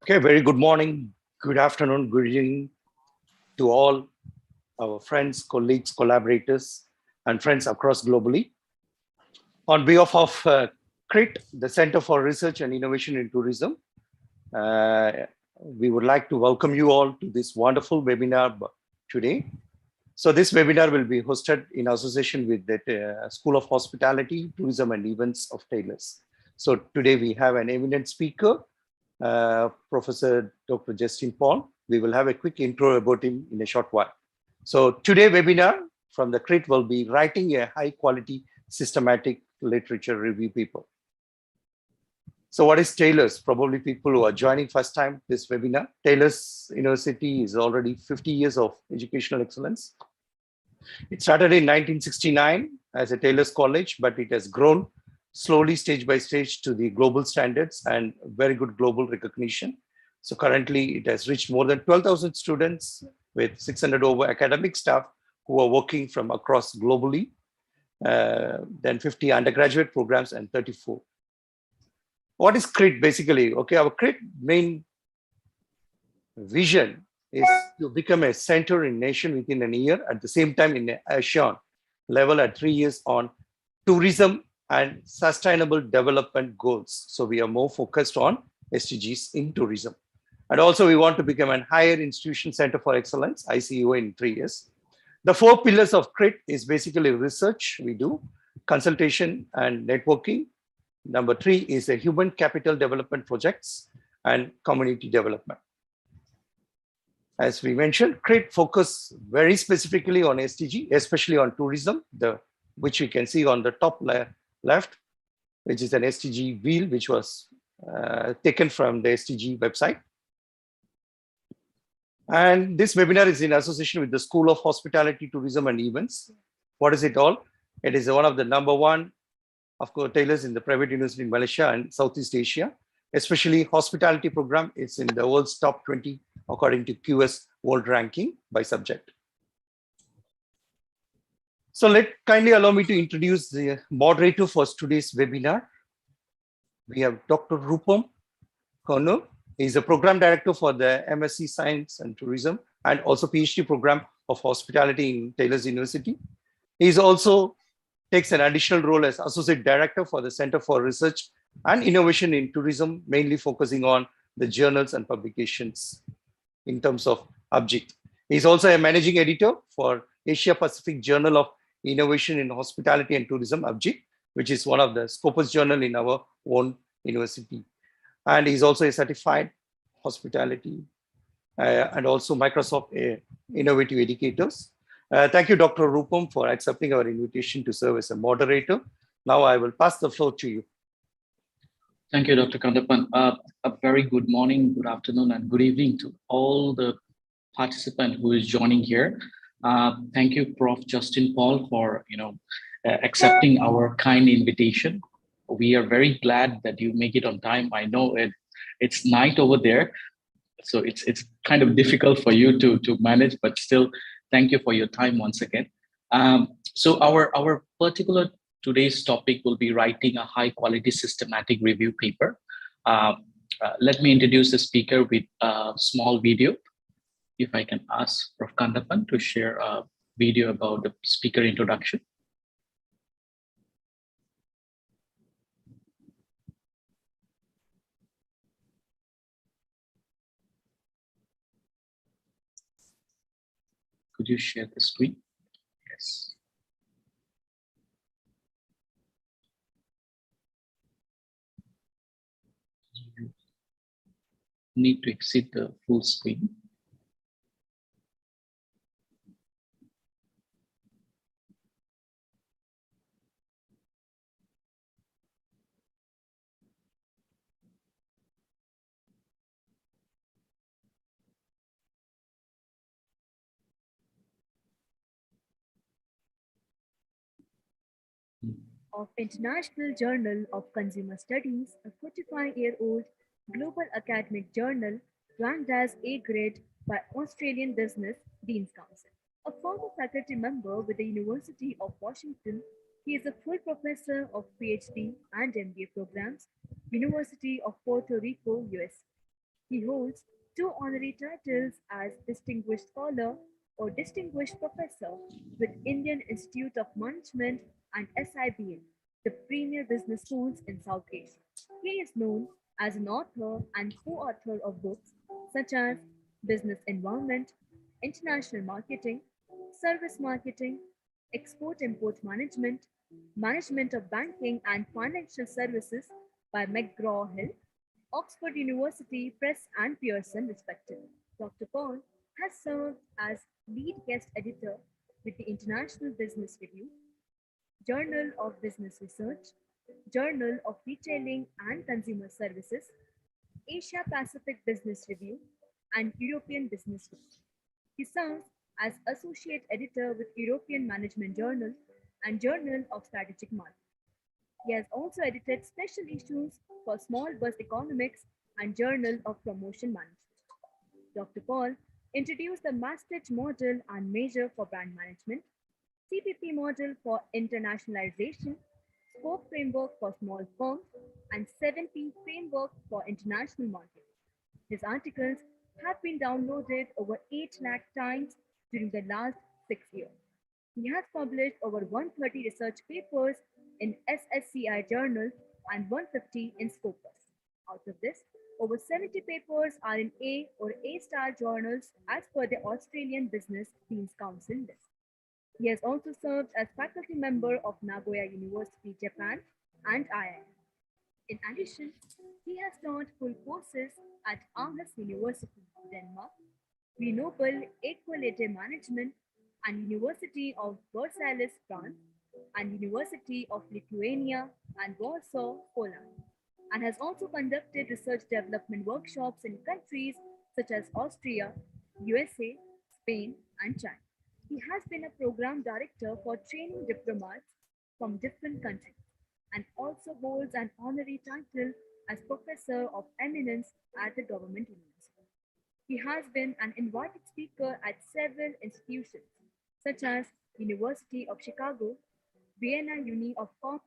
Okay, very good morning, good afternoon, good evening to all our friends, colleagues, collaborators, and friends across globally. On behalf of CRiT, the Center for Research and Innovation in Tourism, uh, we would like to welcome you all to this wonderful webinar today. So this webinar will be hosted in association with the School of Hospitality, Tourism and Events of Taylors. So today we have an eminent speaker, Professor Dr. Justin Paul. We will have a quick intro about him in a short while. So today webinar from the CRiT will be writing a high quality systematic literature review paper. So what is Taylors? Probably people who are joining first time this webinar. Taylors University is already 50 years of educational excellence. It started in 1969 as a Taylors College, but it has grown slowly stage by stage to the global standards and very good global recognition. So currently it has reached more than 12,000 students with 600 over academic staff who are working from across globally, then 50 undergraduate programs and 34. What is CRiT basically? Okay, our CRiT main vision is to become a center in nation within a year, at the same time in ASEAN level at 3 years on tourism and sustainable development goals. So we are more focused on SDGs in tourism. And also we want to become a higher institution center for excellence, ICO, in 3 years. The 4 pillars of CRiT is basically research we do, consultation and networking. Number 3 is a human capital development projects and community development. As we mentioned, CRiT focus very specifically on SDG, especially on tourism, which we can see on the top left, which is an SDG wheel, which was taken from the SDG website. And this webinar is in association with the School of Hospitality, Tourism and Events. What is it all? It is one of the #1, of course, Taylors in the private university in Malaysia and Southeast Asia, especially hospitality program. It's in the world's top 20 according to QS World Ranking by subject. So kindly allow me to introduce the moderator for today's webinar. We have Dr. Rupam Kono. He's a program director for the MSc Science and Tourism and also PhD program of hospitality in Taylors University. He's also takes an additional role as associate director for the Center for Research and Innovation in Tourism, mainly focusing on the journals and publications in terms of object. He's also a managing editor for Asia Pacific Journal of Innovation in Hospitality and Tourism, object, which is one of the Scopus journal in our own university. And he's also a certified hospitality and also Microsoft Innovative Educators. Thank you, Dr. Rupam, for accepting our invitation to serve as a moderator. Now I will pass the floor to you. Thank you, Dr. Kandapan. A very good morning, good afternoon, and good evening to all the participants who is joining here. Thank you, Prof. Justin Paul, for accepting our kind invitation. We are very glad that you make it on time. I know it's night over there, so it's kind of difficult for you to manage, but still, thank you for your time once again. So our particular today's topic will be writing a high quality systematic review paper. Let me introduce the speaker with a small video. If I can ask Prof. Kandapan to share a video about the speaker introduction. Could you share the screen? Yes. You need to exit the full screen. Of International Journal of Consumer Studies, a 45-year-old global academic journal ranked as A grade by Australian Business Dean's Council. A former faculty member with the University of Washington, he is a full professor of PhD and MBA programs, University of Puerto Rico, US. He holds two honorary titles as Distinguished Scholar or Distinguished Professor with Indian Institute of Management and SIBM, the premier business schools in South Asia. He is known as an author and co-author of books such as Business Environment, International Marketing, Service Marketing, Export Import Management, Management of Banking and Financial Services by McGraw-Hill, Oxford University Press and Pearson, respectively. Dr. Paul has served as lead guest editor with the International Business Review, Journal of Business Research, Journal of Retailing and Consumer Services, Asia Pacific Business Review, and European Business Week. He serves as associate editor with European Management Journal and Journal of Strategic Marketing. He has also edited special issues for Small Bus Economics and Journal of Promotion Management. Dr. Paul introduced the Maastricht model and measure for brand management, CPP model for internationalization, scope framework for small firms, and 7P framework for international markets. His articles have been downloaded over 8 lakh times during the last 6 years. He has published over 130 research papers in SSCI journals and 150 in Scopus. Out of this, over 70 papers are in A or A star journals as per the Australian Business Deans Council list. He has also served as faculty member of Nagoya University, Japan, and IIM. In addition, he has taught full courses at Aarhus University, Denmark, Grenoble Equality Management, and University of Versailles, France, and University of Lithuania and Warsaw, Poland, and has also conducted research development workshops in countries such as Austria, USA, Spain, and China. He has been a program director for training diplomats from different countries and also holds an honorary title as Professor of Eminence at the Government University. He has been an invited speaker at several institutions, such as University of Chicago, Vienna Uni of Cork.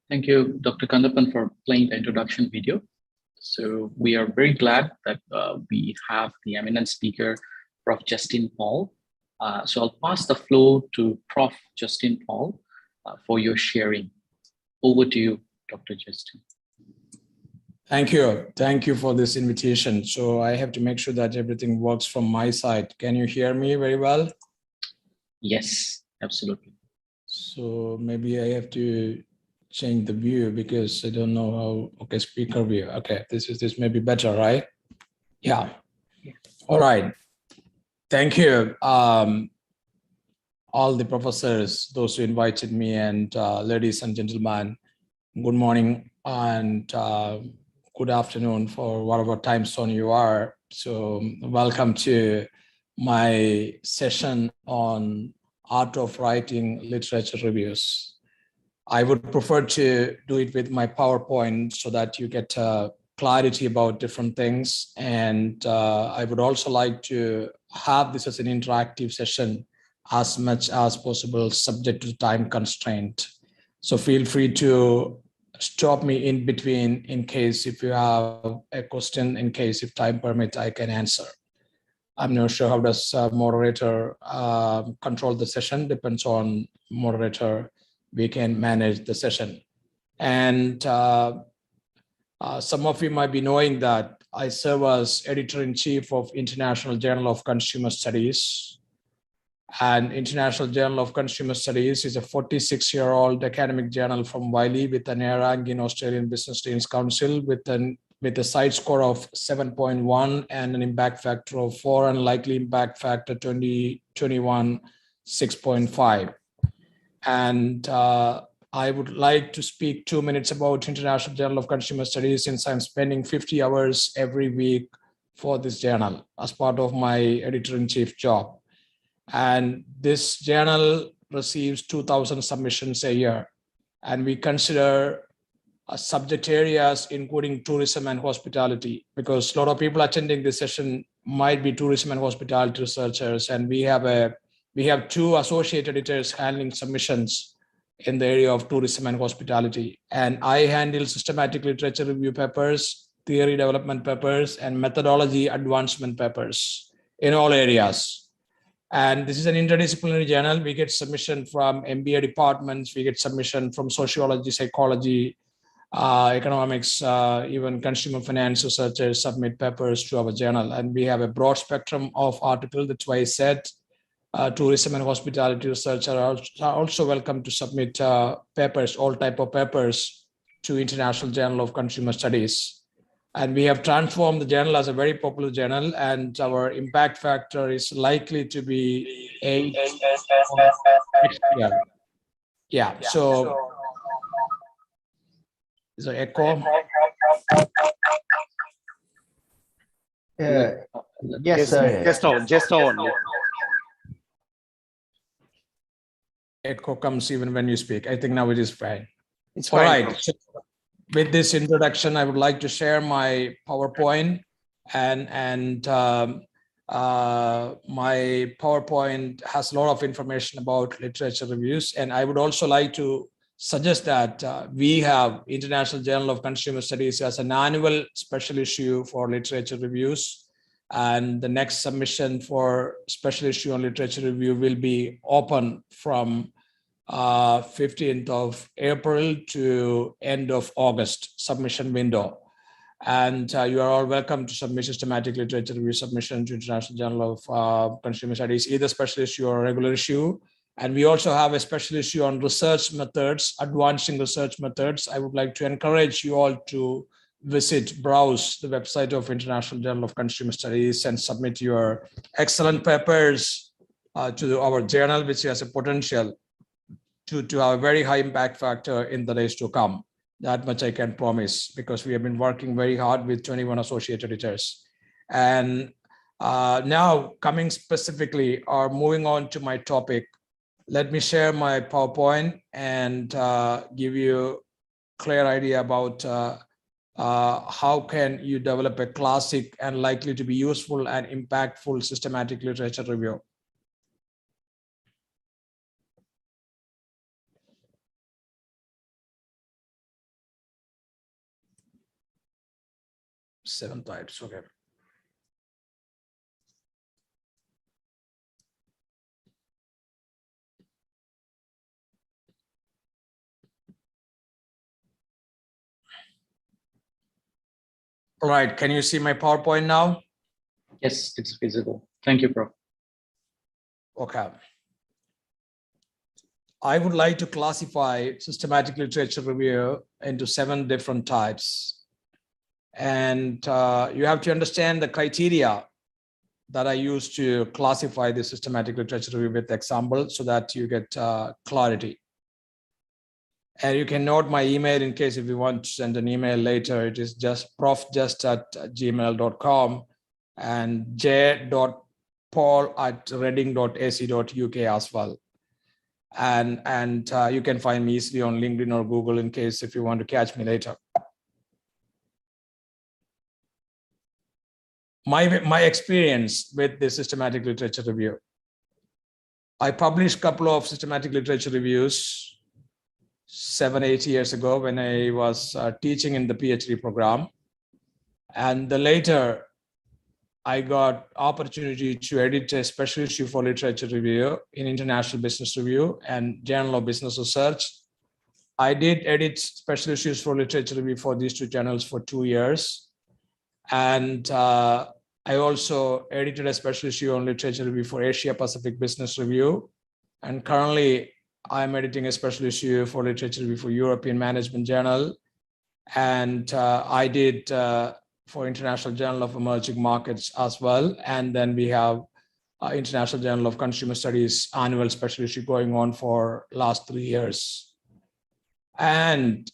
Thank you, Dr. Kandapan, for playing the introduction video. So we are very glad that we have the eminent speaker, Prof. Justin Paul. So I'll pass the floor to Prof. Justin Paul for your sharing. Over to you, Dr. Justin. Thank you. Thank you for this invitation. So I have to make sure that everything works from my side. Can you hear me very well? Yes, absolutely. So maybe I have to change the view because I don't know how. Okay, speaker view. Okay, this may be better, right? Yeah. All right. Thank you. All the professors, those who invited me, and ladies and gentlemen, good morning and good afternoon for whatever time zone you are. So welcome to my session on art of writing literature reviews. I would prefer to do it with my PowerPoint so that you get clarity about different things. And I would also like to have this as an interactive session as much as possible, subject to time constraint. So feel free to stop me in between in case if you have a question, in case if time permits, I can answer. I'm not sure how does moderator control the session, depends on moderator, we can manage the session. And some of you might be knowing that I serve as editor-in-chief of International Journal of Consumer Studies. And International Journal of Consumer Studies is a 46-year-old academic journal from Wiley with an A rank in Australian Business Deans Council with a site score of 7.1 and an impact factor of 4 and likely impact factor 2021 6.5. And I would like to speak 2 minutes about International Journal of Consumer Studies since I'm spending 50 hours every week for this journal as part of my editor-in-chief job. And this journal receives 2,000 submissions a year. And we consider subject areas including tourism and hospitality, because a lot of people attending this session might be tourism and hospitality researchers. And we have two associate editors handling submissions in the area of tourism and hospitality. And I handle systematic literature review papers, theory development papers, and methodology advancement papers in all areas. And this is an interdisciplinary journal. We get submission from MBA departments, we get submission from sociology, psychology, economics, even consumer finance researchers submit papers to our journal. And we have a broad spectrum of articles. That's why I said tourism and hospitality researchers are also welcome to submit papers, all type of papers, to International Journal of Consumer Studies. And we have transformed the journal as a very popular journal, and our impact factor is likely to be 8 next year. Yeah, so is there echo? Yes, sir. Just now only. Echo comes even when you speak. I think now it is fine. It's All fine. right. So with this introduction, I would like to share my PowerPoint, and my PowerPoint has a lot of information about literature reviews. And I would also like to suggest that we have International Journal of Consumer Studies as an annual special issue for literature reviews. And the next submission for special issue on literature review will be open from 15th of April to end of August submission window. And you are all welcome to submit systematic literature review submission to International Journal of Consumer Studies, either special issue or regular issue. And we also have a special issue on research methods, advancing research methods. I would like to encourage you all to browse the website of International Journal of Consumer Studies and submit your excellent papers to our journal, which has a potential to have a very high impact factor in the days to come. That much I can promise, because we have been working very hard with 21 associate editors. And now coming specifically or moving on to my topic, let me share my PowerPoint and give you a clear idea about how can you develop a classic and likely to be useful and impactful systematic literature review. Seven types, okay. All right, can you see my PowerPoint now? Yes, it's visible. Thank you, Prof. Okay. I would like to classify systematic literature review into 7 different types. And you have to understand the criteria that I use to classify the systematic literature review with example, so that you get clarity. And you can note my email in case if you want to send an email later. It is just profjust@gmail.com and j.paul@reading.ac.uk as well. And you can find me easily on LinkedIn or Google in case if you want to catch me later. My experience with the systematic literature review. I published a couple of systematic literature reviews 7-8 years ago when I was teaching in the PhD program. And later, I got opportunity to edit a special issue for literature review in International Business Review and Journal of Business Research. I did edit special issues for literature review for these 2 journals for 2 years. And I also edited a special issue on literature review for Asia Pacific Business Review. And currently, I'm editing a special issue for literature review for European Management Journal. And I did for International Journal of Emerging Markets as well. And then we have International Journal of Consumer Studies annual special issue going on for last 3 years. And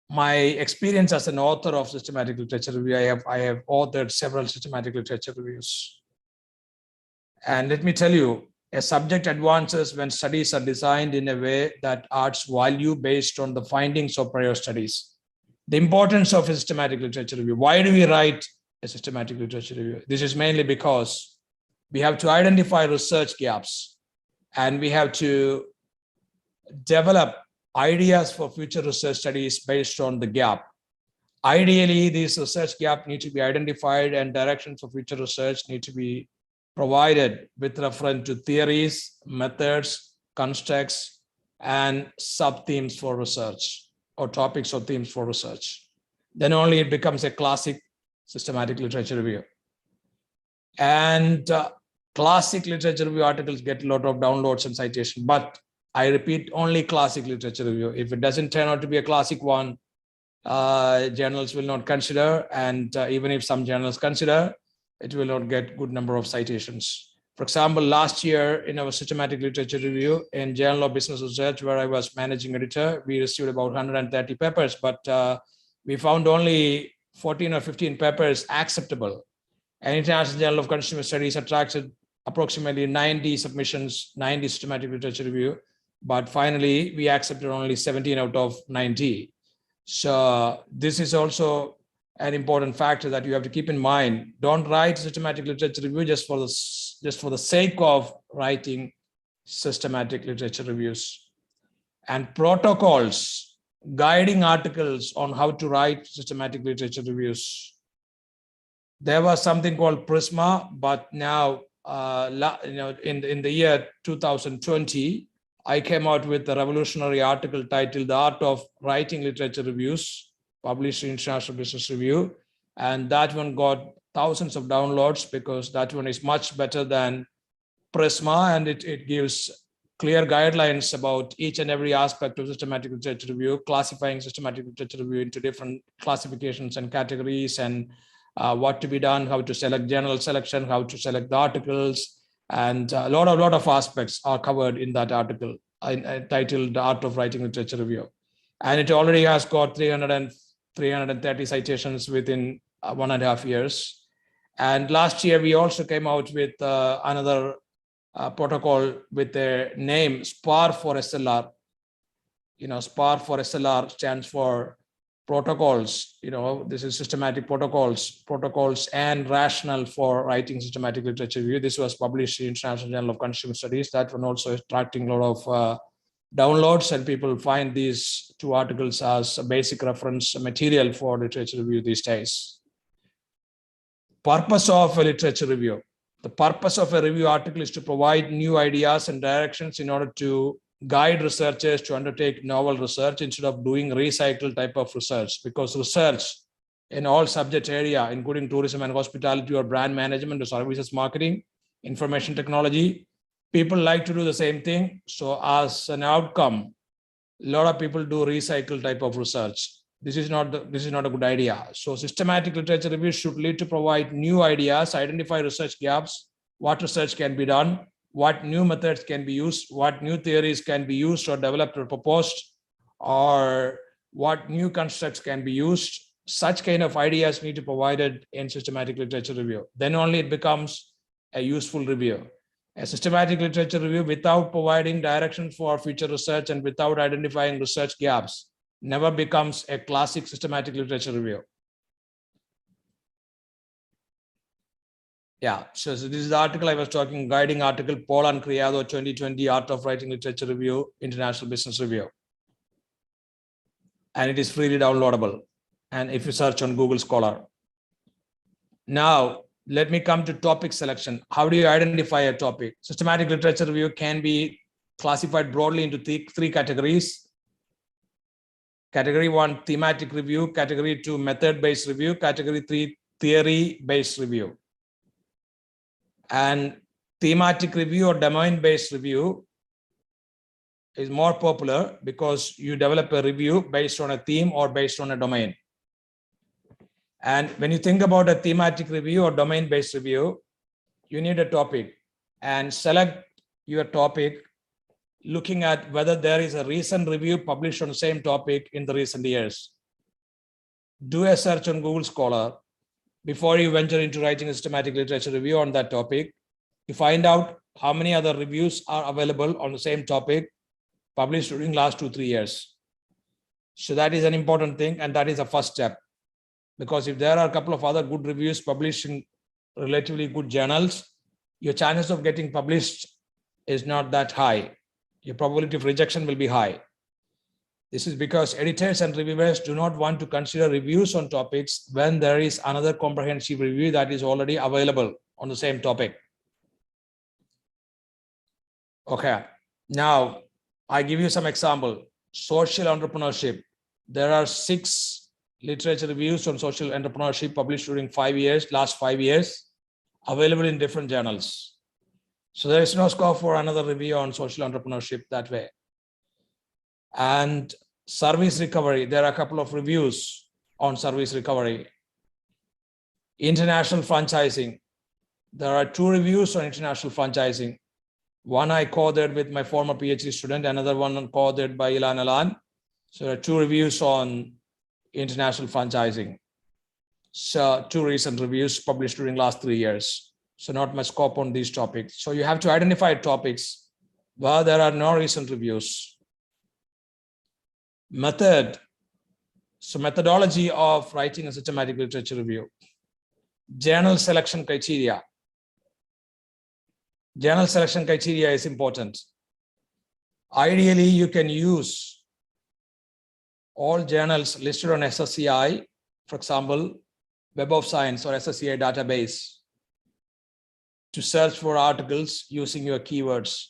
my experience as an author of systematic literature review, I have authored several systematic literature reviews. And let me tell you, a subject advances when studies are designed in a way that adds value based on the findings of prior studies. The importance of a systematic literature review. Why do we write a systematic literature review? This is mainly because we have to identify research gaps, and we have to develop ideas for future research studies based on the gap. Ideally, these research gap need to be identified and directions for future research need to be provided with reference to theories, methods, constructs, and sub-themes for research or topics or themes for research. Then only it becomes a classic systematic literature review. And classic literature review articles get a lot of downloads and citation, but I repeat, only classic literature review. If it doesn't turn out to be a classic one, journals will not consider, and even if some journals consider, it will not get good number of citations. For example, last year in our systematic literature review in Journal of Business Research, where I was managing editor, we received about 130 papers, but we found only 14 or 15 papers acceptable. And International Journal of Consumer Studies attracted approximately 90 submissions, 90 systematic literature review, but finally we accepted only 17 out of 90. So this is also an important factor that you have to keep in mind. Don't write systematic literature review just for the sake of writing systematic literature reviews. And protocols, guiding articles on how to write systematic literature reviews. There was something called Prisma, but now in the year 2020, I came out with a revolutionary article titled The Art of Writing Literature Reviews, published in International Business Review. And that one got thousands of downloads because that one is much better than Prisma, and it gives clear guidelines about each and every aspect of systematic literature review, classifying systematic literature review into different classifications and categories, and what to be done, how to select journal selection, how to select the articles, and a lot of aspects are covered in that article titled The Art of Writing Literature Review. And it already has got 330 citations within 1.5 years. And last year, we also came out with another protocol with the name SPAR for SLR. SPAR for SLR stands for protocols. This is systematic protocols and rationale for writing systematic literature review. This was published in International Journal of Consumer Studies. That one also is attracting a lot of downloads, and people find these two articles as a basic reference material for literature review these days. Purpose of a literature review. The purpose of a review article is to provide new ideas and directions in order to guide researchers to undertake novel research instead of doing recycled type of research, because research in all subject area, including tourism and hospitality or brand management or services marketing, information technology, people like to do the same thing. So as an outcome, a lot of people do recycled type of research. This is not a good idea. So systematic literature review should lead to provide new ideas, identify research gaps, what research can be done, what new methods can be used, what new theories can be used or developed or proposed, or what new constructs can be used. Such kind of ideas need to be provided in systematic literature review. Then only it becomes a useful review. A systematic literature review without providing direction for future research and without identifying research gaps never becomes a classic systematic literature review. Yeah, so this is the article I was talking, guiding article, Paul and Criado 2020, Art of Writing Literature Review, International Business Review. And it is freely downloadable. And if you search on Google Scholar. Now, let me come to topic selection. How do you identify a topic? Systematic literature review can be classified broadly into three categories. Category 1, thematic review. Category 2, method-based review. Category 3, theory-based review. And thematic review or domain-based review is more popular because you develop a review based on a theme or based on a domain. And when you think about a thematic review or domain-based review, you need a topic and select your topic looking at whether there is a recent review published on the same topic in the recent years. Do a search on Google Scholar before you venture into writing a systematic literature review on that topic. You find out how many other reviews are available on the same topic published during last 2-3 years. So that is an important thing, and that is the first step. Because if there are a couple of other good reviews published in relatively good journals, your chances of getting published is not that high. your probability of rejection will be high. This is because editors and reviewers do not want to consider reviews on topics when there is another comprehensive review that is already available on the same topic. Okay, now I give you some example. Social entrepreneurship. There are 6 literature reviews on social entrepreneurship published during last 5 years, available in different journals. So there is no scope for another review on social entrepreneurship that way. And service recovery, there are a couple of reviews on service recovery. International franchising, there are 2 reviews on international franchising. One I co-authored with my former PhD student, another one co-authored by Ilan Alan. So there are 2 reviews on international franchising. So 2 recent reviews published during last 3 years. So not much scope on these topics. So you have to identify topics where there are no recent reviews. Method. So methodology of writing a systematic literature review. Journal selection criteria. Journal selection criteria is important. Ideally, you can use all journals listed on SSCI, for example, Web of Science or SSCI database, to search for articles using your keywords.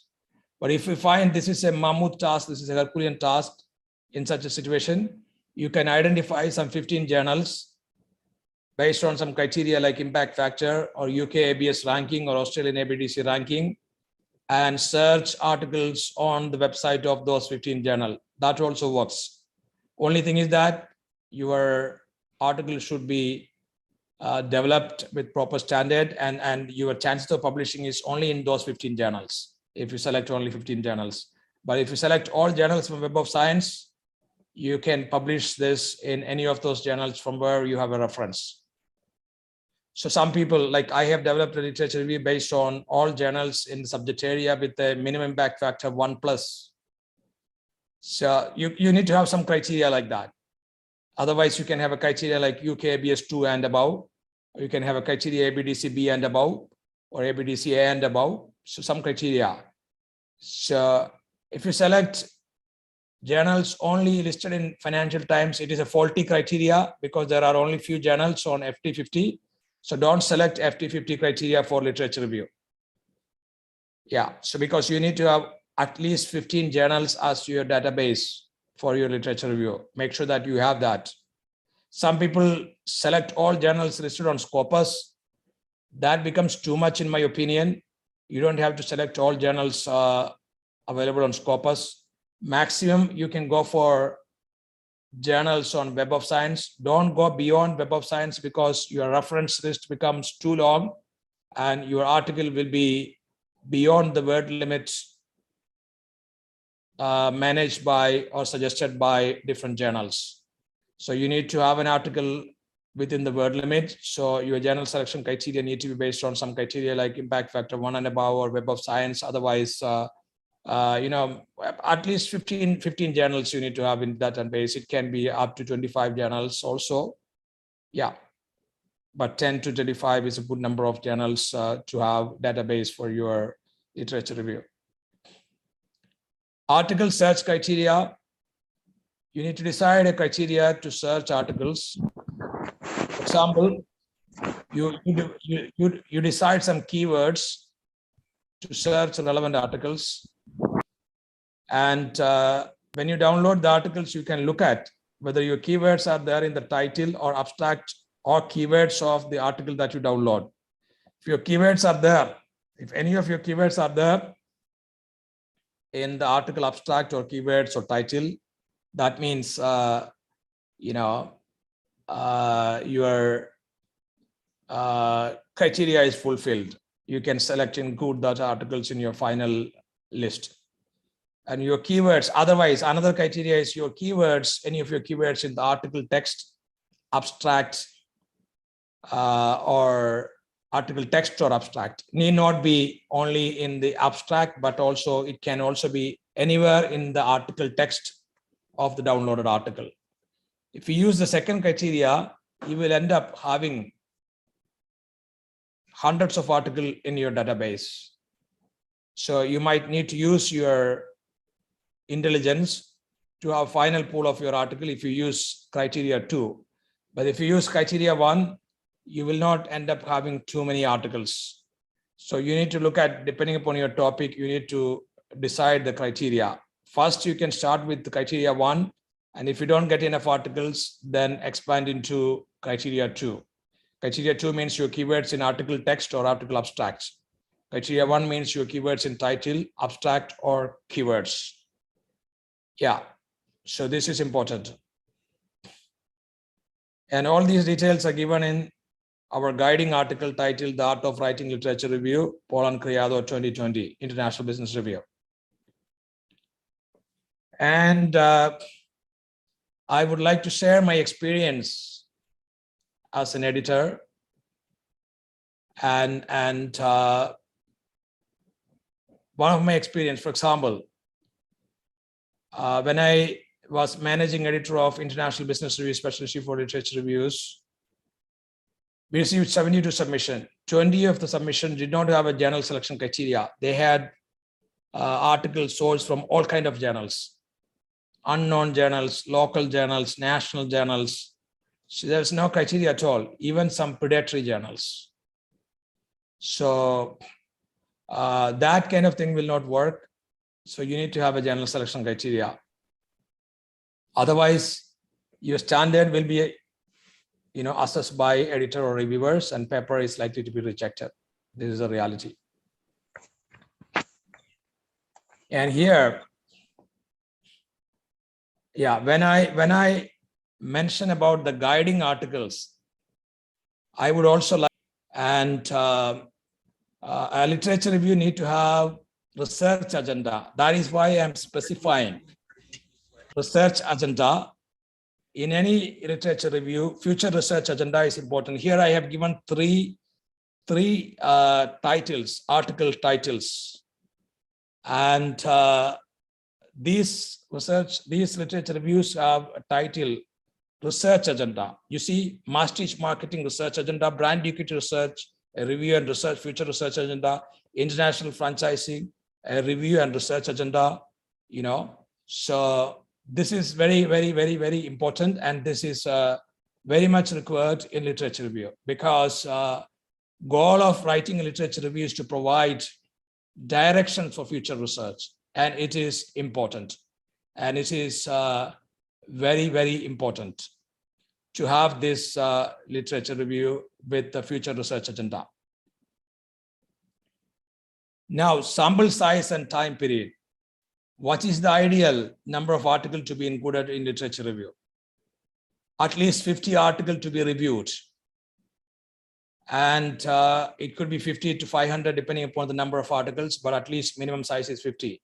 But if you find this is a mammoth task, this is a Herculean task in such a situation, you can identify some 15 journals based on some criteria like impact factor or UK ABS ranking or Australian ABDC ranking, and search articles on the website of those 15 journals. That also works. Only thing is that your article should be developed with proper standard, and your chances of publishing is only in those 15 journals if you select only 15 journals. But if you select all journals from Web of Science, you can publish this in any of those journals from where you have a reference. So some people, like I have developed a literature review based on all journals in the subject area with a minimum impact factor 1+. So you need to have some criteria like that. Otherwise, you can have a criteria like UK ABS 2 and above, or you can have a criteria ABDC B and above, or ABDC A and above. So some criteria. So if you select journals only listed in Financial Times, it is a faulty criteria because there are only few journals on FT50. So don't select FT50 criteria for literature review. Yeah, so because you need to have at least 15 journals as your database for your literature review. Make sure that you have that. Some people select all journals listed on Scopus. That becomes too much in my opinion. You don't have to select all journals available on Scopus. Maximum you can go for journals on Web of Science. Don't go beyond Web of Science because your reference list becomes too long and your article will be beyond the word limits managed by or suggested by different journals. So you need to have an article within the word limit. So your journal selection criteria need to be based on some criteria like impact factor 1 and above or Web of Science. Otherwise, at least 15 journals you need to have in database. It can be up to 25 journals also. Yeah, but 10 to 25 is a good number of journals to have database for your literature review. Article search criteria. You need to decide a criteria to search articles. For example, you decide some keywords to search relevant articles. And when you download the articles, you can look at whether your keywords are there in the title or abstract or keywords of the article that you download. If your keywords are there, if any of your keywords are there in the article abstract or keywords or title, that means, your criteria is fulfilled. You can select and include those articles in your final list. And your keywords, otherwise, another criteria is your keywords, any of your keywords in the article text, abstract, or article text or abstract need not be only in the abstract, but also it can also be anywhere in the article text of the downloaded article. If you use the second criteria, you will end up having hundreds of articles in your database. So you might need to use your intelligence to have final pool of your article if you use criteria 2. But if you use criteria 1, you will not end up having too many articles. So you need to look at, depending upon your topic, you need to decide the criteria. First, you can start with the criteria 1. And if you don't get enough articles, then expand into criteria 2. Criteria 2 means your keywords in article text or article abstracts. Criteria 1 means your keywords in title, abstract, or keywords. Yeah, so this is important. And all these details are given in our guiding article titled The Art of Writing Literature Review, Poland Criado 2020, International Business Review. And I would like to share my experience as an editor. And one of my experience, for example, when I was managing editor of International Business Review, Special Issue for Literature Reviews, we received 72 submissions. 20 of the submissions did not have a journal selection criteria. They had articles sourced from all kinds of journals, unknown journals, local journals, national journals. So there's no criteria at all, even some predatory journals. So that kind of thing will not work. So you need to have a journal selection criteria. Otherwise, your standard will be, assessed by editor or reviewers, and paper is likely to be rejected. This is a reality. And here, yeah, when I mention about the guiding articles, I would also like, and a literature review need to have research agenda. That is why I'm specifying research agenda. In any literature review, future research agenda is important. Here I have given three titles, article titles. And these literature reviews have a title, research agenda. You see, master's marketing research agenda, brand equity research, a review and research, future research agenda, international franchising, a review and research agenda, So this is very, very, very, very important. And this is very much required in literature review, because goal of writing a literature review is to provide direction for future research. And it is important. And it is very, very important to have this literature review with the future research agenda. Now, sample size and time period. What is the ideal number of articles to be included in literature review? At least 50 articles to be reviewed. And it could be 50 to 500 depending upon the number of articles, but at least minimum size is 50.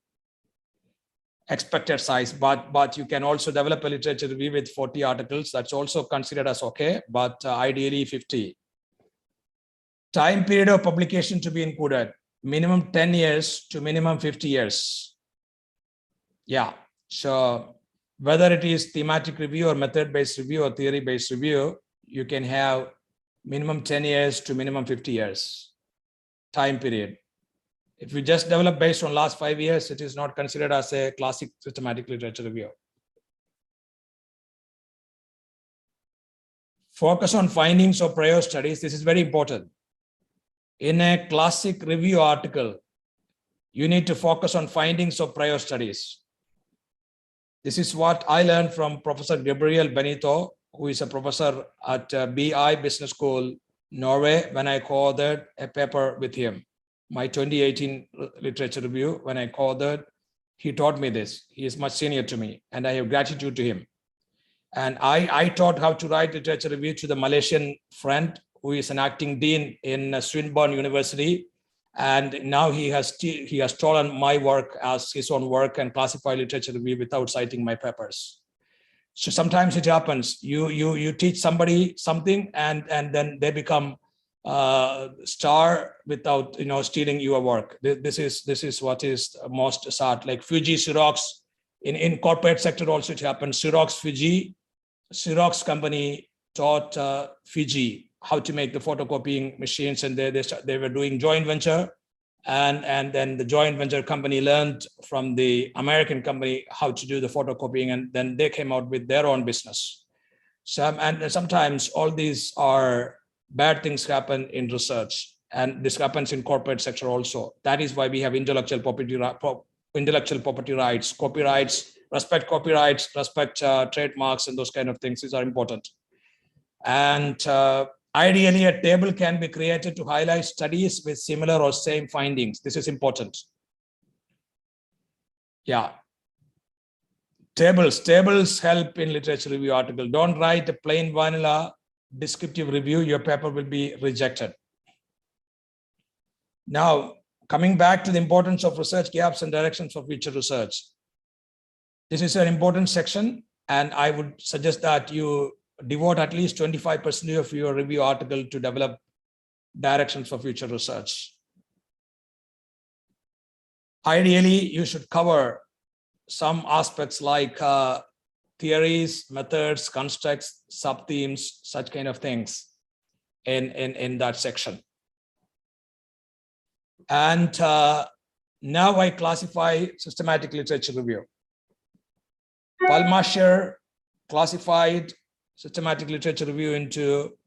Expected size, but you can also develop a literature review with 40 articles. That's also considered as okay, but ideally 50. Time period of publication to be included, minimum 10 years to minimum 50 years. Yeah, so whether it is thematic review or method-based review or theory-based review, you can have minimum 10 years to minimum 50 years time period. If you just develop based on last 5 years, it is not considered as a classic systematic literature review. Focus on findings of prior studies. This is very important. In a classic review article, you need to focus on findings of prior studies. This is what I learned from Professor Gabriel Benito, who is a professor at BI Business School, Norway, when I co-authored a paper with him. My 2018 literature review, when I co-authored, he taught me this. He is much senior to me, and I have gratitude to him. And I taught how to write literature review to the Malaysian friend, who is an acting dean in Swinburne University. And now he has stolen my work as his own work and classified literature review without citing my papers. So sometimes it happens. You teach somebody something, and then they become star without stealing your work. This is what is most sad. Like Fuji, Xerox, in corporate sector also it happens. Xerox company taught Fiji how to make the photocopying machines, and they were doing joint venture, And then the joint venture company learned from the American company how to do the photocopying, and then they came out with their own business. And sometimes all these are bad things happen in research, and this happens in corporate sector also. That is why we have intellectual property rights, copyrights, respect copyrights, respect trademarks, and those kind of things. These are important. And ideally, a table can be created to highlight studies with similar or same findings. This is important. Yeah. Tables help in literature review article. Don't write a plain vanilla descriptive review. Your paper will be rejected. Now, coming back to the importance of research gaps and directions for future research. This is an important section, and I would suggest that you devote at least 25% of your review article to develop directions for future research. Ideally, you should cover some aspects like theories, methods, constructs, sub-themes, such kind of things in that section. And now I classify systematic literature review. Palmasher classified systematic literature review into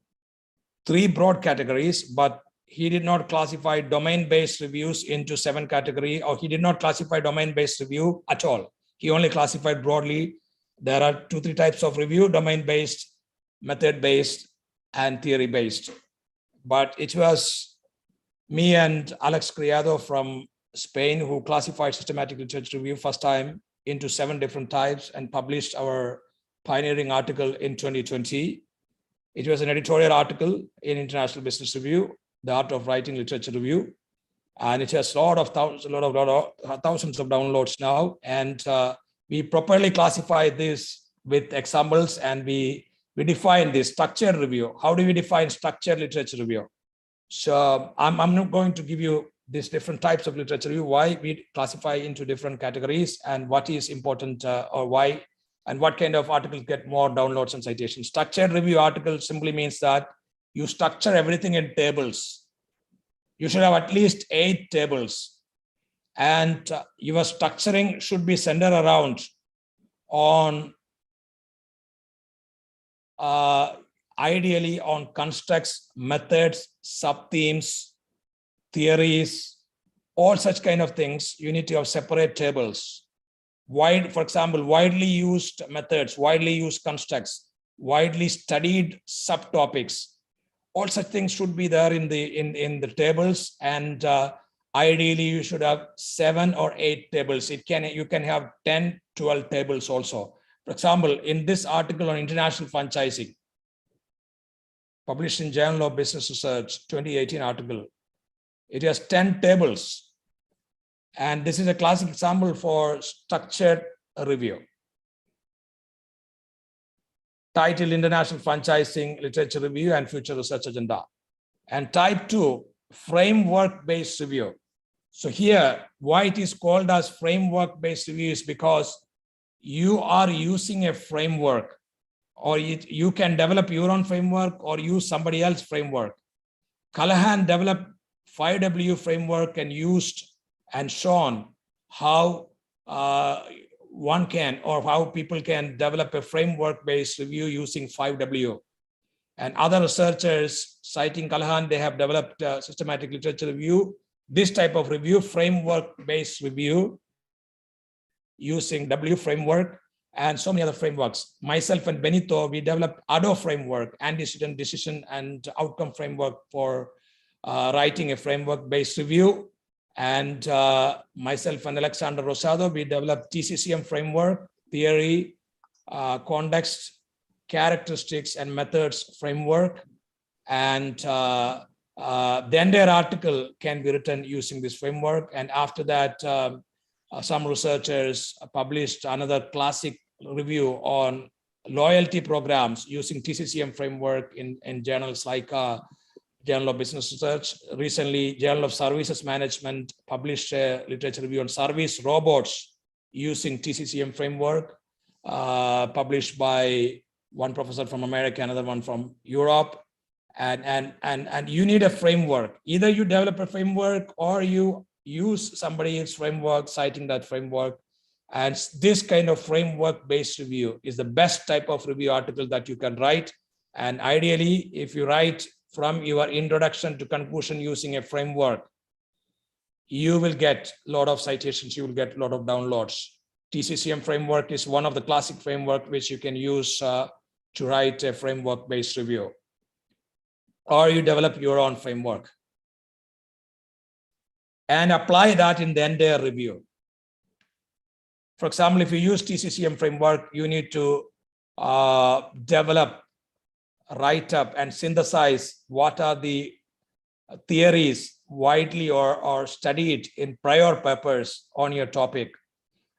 3 broad categories, but he did not classify domain-based reviews into 7 categories, or he did not classify domain-based review at all. He only classified broadly. There are 2-3 types of review: domain-based, method-based, and theory-based. But it was me and Alex Criado from Spain who classified systematic literature review first time into 7 different types and published our pioneering article in 2020. It was an editorial article in International Business Review, The Art of Writing Literature Review. And it has thousands of downloads now. And we properly classify this with examples, and we define this structured review. How do we define structured literature review? So I'm not going to give you these different types of literature review, why we classify into different categories, and what is important or why, and what kind of articles get more downloads and citations. Structured review article simply means that you structure everything in tables. You should have at least 8 tables, and your structuring should be centered around on ideally on constructs, methods, sub-themes, theories, all such kind of things. You need to have separate tables. For example, widely used methods, widely used constructs, widely studied subtopics. All such things should be there in the tables, and ideally you should have 7 or 8 tables. You can have 10, 12 tables also. For example, in this article on international franchising, published in Journal of Business Research, 2018 article, it has 10 tables. And this is a classic example for structured review. Titled International Franchising Literature Review and Future Research Agenda. And type 2, framework-based review. So here, why it is called as framework-based review is because you are using a framework, or you can develop your own framework or use somebody else's framework. Callahan developed 5W framework and used and shown how one can, or how people can develop a framework-based review using 5W. And other researchers citing Callahan, they have developed systematic literature review, this type of review, framework-based review using W framework, and so many other frameworks. Myself and Benito, we developed ADO framework, antecedent, decision, and outcome framework for writing a framework-based review. And myself and Alexander Rosado, we developed TCCM framework, theory, context, characteristics, and methods framework. And the entire article can be written using this framework. And after that, some researchers published another classic review on loyalty programs using TCCM framework in journals like Journal of Business Research. Recently, Journal of Services Management published a literature review on service robots using TCCM framework, published by one professor from America, another one from Europe. and you need a framework. Either you develop a framework or you use somebody else's framework, citing that framework. And this kind of framework-based review is the best type of review article that you can write. And ideally, if you write from your introduction to conclusion using a framework, you will get a lot of citations, you will get a lot of downloads. TCCM framework is one of the classic framework which you can use to write a framework-based review. Or you develop your own framework and apply that in the entire review. For example, if you use TCCM framework, you need to develop, write up and synthesize what are the theories widely or studied in prior papers on your topic,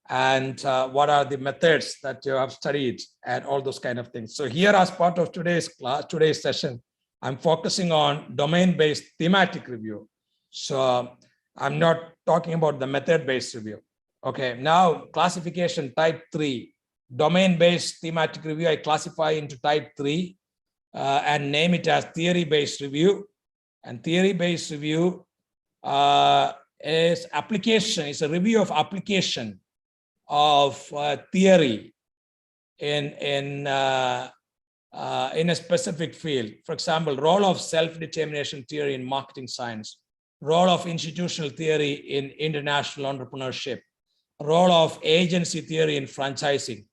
and what are the methods that you have studied and all those kind of things. So here, as part of today's class, today's session, I'm focusing on domain-based thematic review. So I'm not talking about the method-based review. Okay, now classification type 3, domain-based thematic review, I classify into type 3 and name it as theory-based review. And theory-based review is application, it's a review of application of theory in a specific field. For example, role of self-determination theory in marketing science, role of institutional theory in international entrepreneurship, role of agency theory in franchising,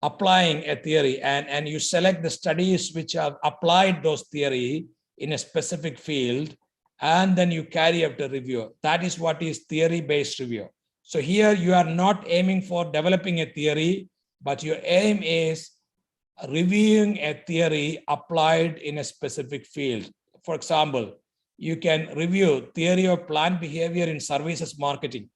applying a theory, and you select the studies which have applied those theory in a specific field, and then you carry out a review. That is what is theory-based review. So here you are not aiming for developing a theory, but your aim is reviewing a theory applied in a specific field. For example, you can review theory of planned behavior in services marketing,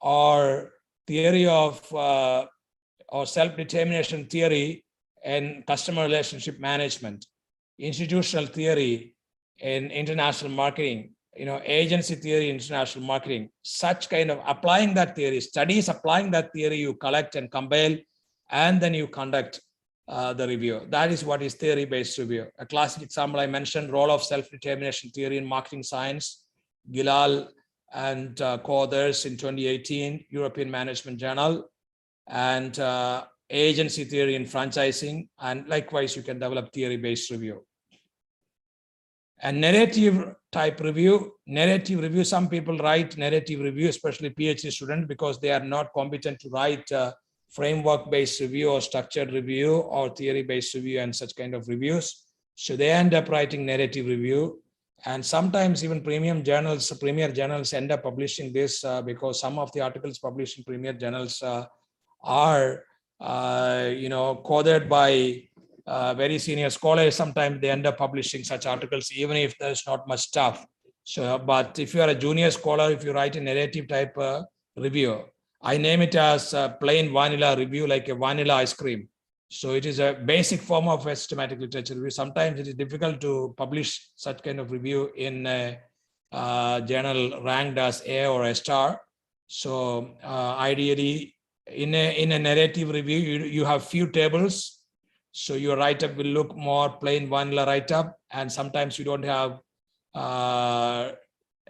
or theory of or self-determination theory in customer relationship management, institutional theory in international marketing, agency theory in international marketing. Such kind of applying that theory, studies applying that theory, you collect and compile, and then you conduct the review. That is what is theory-based review. A classic example I mentioned, role of self-determination theory in marketing science, Gilal and co-authors in 2018, European Management Journal, and agency theory in franchising. And likewise, you can develop theory-based review. And narrative type review, some people write narrative review, especially PhD students, because they are not competent to write framework-based review or structured review or theory-based review and such kind of reviews. So they end up writing narrative review. And sometimes even premier journals end up publishing this because some of the articles published in premier journals are, coded by very senior scholars. Sometimes they end up publishing such articles, even if there's not much stuff. So, but if you are a junior scholar, if you write a narrative type review, I name it as a plain vanilla review, like a vanilla ice cream. So it is a basic form of a systematic literature review. Sometimes it is difficult to publish such kind of review in a journal ranked as A or A star. So ideally, in a narrative review, you have few tables. So your write-up will look more plain vanilla write-up, and sometimes you don't have a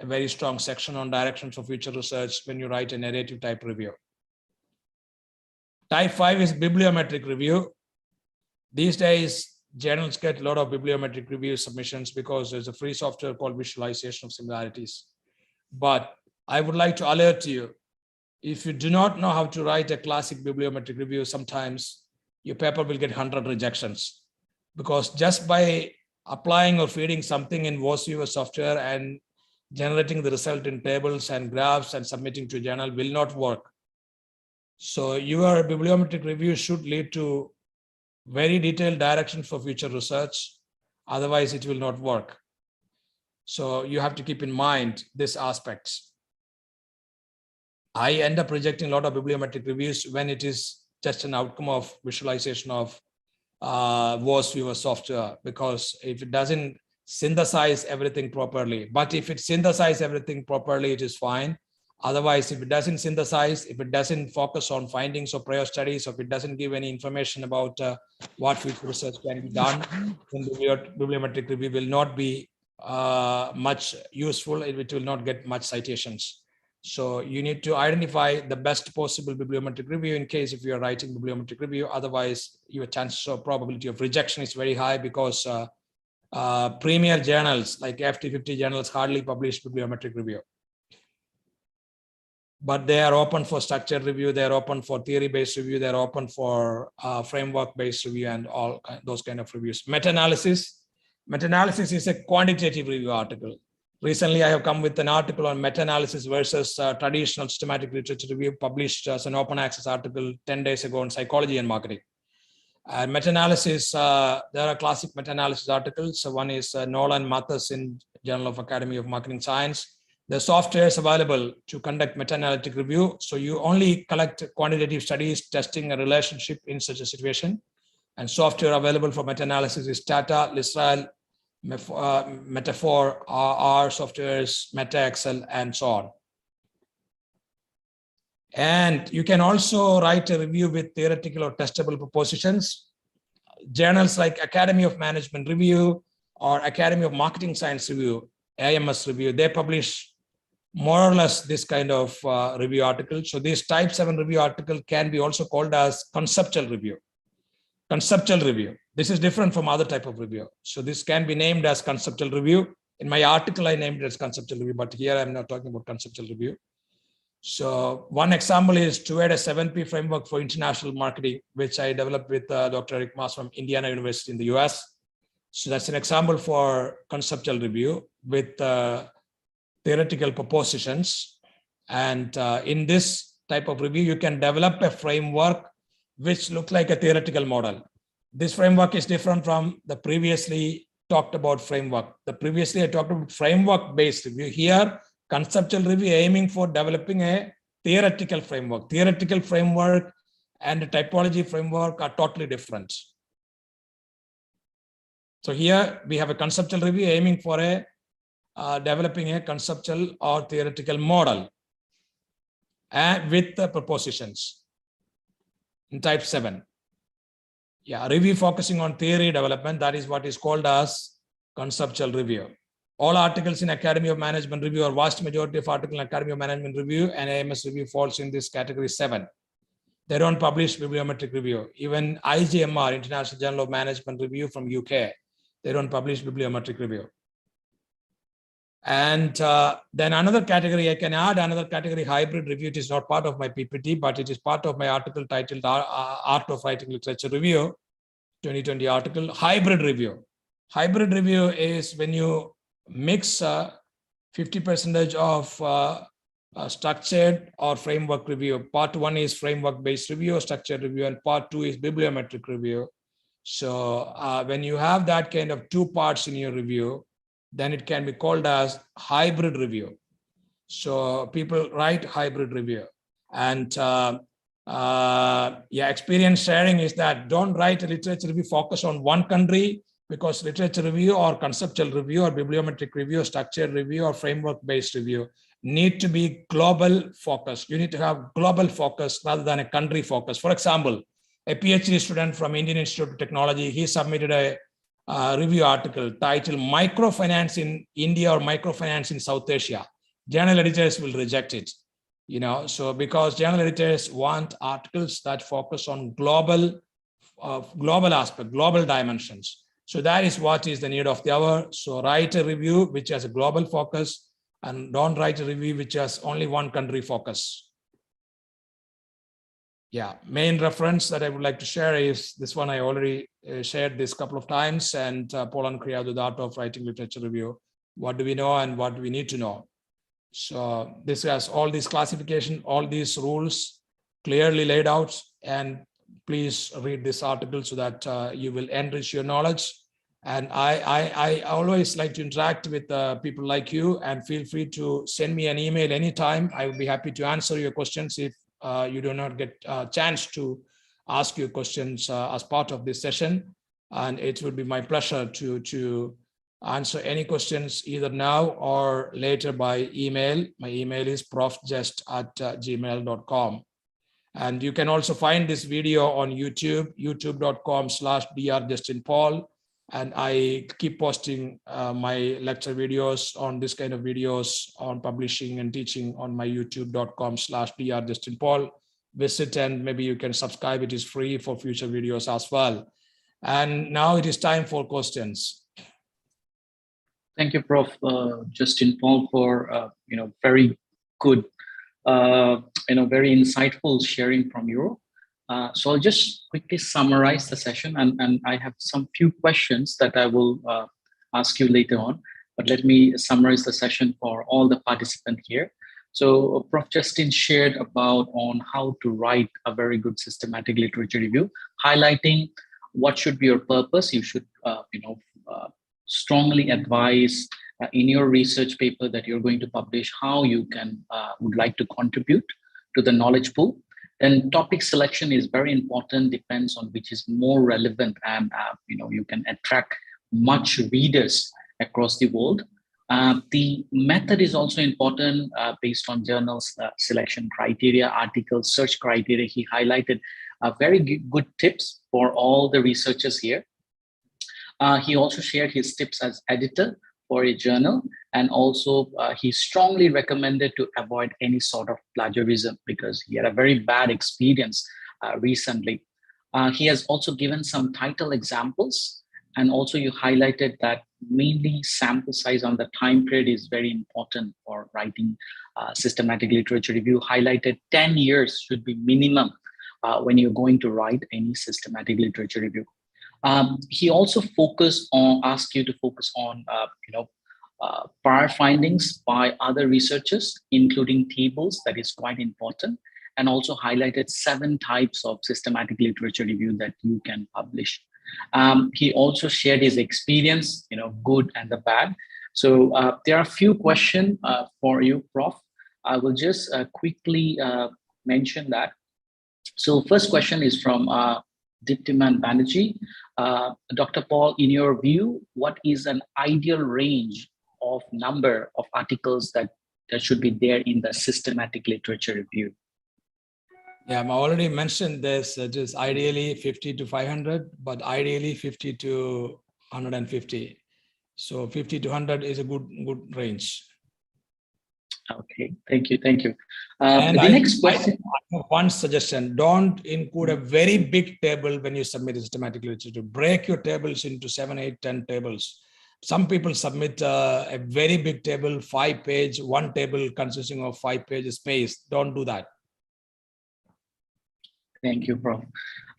very strong section on directions for future research when you write a narrative type review. Type 5 is bibliometric review. These days, journals get a lot of bibliometric review submissions because there's a free software called visualization of similarities. But I would like to alert you, if you do not know how to write a classic bibliometric review, sometimes your paper will get 100 rejections, because just by applying or feeding something in VOSViewer software and generating the result in tables and graphs and submitting to a journal will not work. So your bibliometric review should lead to very detailed directions for future research. Otherwise, it will not work. So you have to keep in mind this aspect. I end up rejecting a lot of bibliometric reviews when it is just an outcome of visualization of VOSViewer software, because if it doesn't synthesize everything properly, but if it synthesizes everything properly, it is fine. Otherwise, if it doesn't synthesize, if it doesn't focus on findings of prior studies, or if it doesn't give any information about what future research can be done, then bibliometric review will not be much useful. It will not get much citations. So you need to identify the best possible bibliometric review in case if you are writing bibliometric review. Otherwise, your chances or probability of rejection is very high, because premier journals like FT50 journals hardly publish bibliometric review. But they are open for structured review, they are open for theory-based review, they are open for framework-based review, and all those kind of reviews. Meta-analysis. Meta-analysis is a quantitative review article. Recently, I have come with an article on meta-analysis versus traditional systematic literature review, published as an open access article 10 days ago on Psychology and Marketing. Meta-analysis, there are classic meta-analysis articles. So one is Nolan Mathis in Journal of Academy of Marketing Science. The software is available to conduct meta-analytic review. So you only collect quantitative studies testing a relationship in such a situation. And software available for meta-analysis is Tata, Lisrael, Metaphor, R softwares, MetaExcel, and so on. And you can also write a review with theoretical or testable propositions. Journals like Academy of Management Review or Academy of Marketing Science Review, AMS Review, they publish more or less this kind of review article. So this type 7 review article can be also called as conceptual review. Conceptual review. This is different from other type of review. So this can be named as conceptual review. In my article, I named it as conceptual review, but here I'm not talking about conceptual review. So one example is to add a 7P framework for international marketing, which I developed with Dr. Eric Maas from Indiana University in the US. So that's an example for conceptual review with theoretical propositions. And in this type of review, you can develop a framework which look like a theoretical model. This framework is different from the previously talked about framework. The previously I talked about framework-based review. Here, conceptual review aiming for developing a theoretical framework. Theoretical framework and the typology framework are totally different. So here we have a conceptual review aiming for a developing a conceptual or theoretical model and with the propositions in type 7. Yeah, review focusing on theory development, that is what is called as conceptual review. All articles in Academy of Management Review, or vast majority of articles in Academy of Management Review and AMS Review falls in this category 7. They don't publish bibliometric review. Even IJMR, International Journal of Management Review from UK, they don't publish bibliometric review. And then another category, I can add another category, hybrid review. It is not part of my PPT, but it is part of my article titled Art of Writing Literature Review, 2020 article, hybrid review. Hybrid review is when you mix 50% of structured or framework review. Part 1 is framework-based review or structured review, and part 2 is bibliometric review. So when you have that kind of 2 parts in your review, then it can be called as hybrid review. So people write hybrid review. And yeah, experience sharing is that don't write a literature review focus on one country, because literature review or conceptual review or bibliometric review or structured review or framework-based review need to be global focus. You need to have global focus rather than a country focus. For example, a PhD student from Indian Institute of Technology, he submitted a review article titled Microfinance in India or Microfinance in South Asia. Journal editors will reject it, you know, so because journal editors want articles that focus on global aspect, global dimensions. So that is what is the need of the hour. So write a review which has a global focus, and don't write a review which has only one country focus. Yeah, main reference that I would like to share is this one. I already shared this couple of times, and Polan Criado, The Art of Writing Literature Review. What do we know and what do we need to know? So this has all these classification, all these rules clearly laid out, and please read this article so that you will enrich your knowledge. And I always like to interact with people like you, and feel free to send me an email anytime. I would be happy to answer your questions if you do not get a chance to ask your questions as part of this session. And it would be my pleasure to answer any questions either now or later by email. My email is profjust@gmail.com. And you can also find this video on YouTube, youtube.com/drjustinpaul. And I keep posting my lecture videos on this kind of videos on publishing and teaching on my youtube.com/drjustinpaul. Visit and maybe you can subscribe. It is free for future videos as well. And now it is time for questions. Thank you, Prof. Justin Paul, for very good, very insightful sharing from you. So I'll just quickly summarize the session, and I have some few questions that I will ask you later on. But let me summarize the session for all the participants here. So Prof. Justin shared about on how to write a very good systematic literature review, highlighting what should be your purpose. You should, strongly advise in your research paper that you're going to publish how you can would like to contribute to the knowledge pool. Then topic selection is very important, depends on which is more relevant, and you can attract much readers across the world. The method is also important based on journals selection criteria, articles, search criteria. He highlighted very good tips for all the researchers here. He also shared his tips as editor for a journal, and also he strongly recommended to avoid any sort of plagiarism because he had a very bad experience recently. He has also given some title examples, and also you highlighted that mainly sample size on the time period is very important for writing systematic literature review. Highlighted 10 years should be minimum when you're going to write any systematic literature review. He also asked you to focus on prior findings by other researchers, including tables, that is quite important, and also highlighted 7 types of systematic literature review that you can publish. He also shared his experience, good and the bad. So there are a few questions for you, Prof. I will just quickly mention that. So first question is from Diptiman Banerjee. Dr. Paul, in your view, what is an ideal range of number of articles that should be there in the systematic literature review? Yeah, I already mentioned this, just ideally 50 to 500, but ideally 50 to 150. So 50 to 100 is a good range. Okay, thank you. And the next question. I have one suggestion: don't include a very big table when you submit a systematic literature. Break your tables into 7, 8, 10 tables. Some people submit a very big table, 5-page, one table consisting of 5 pages space. Don't do that. Thank you, Prof.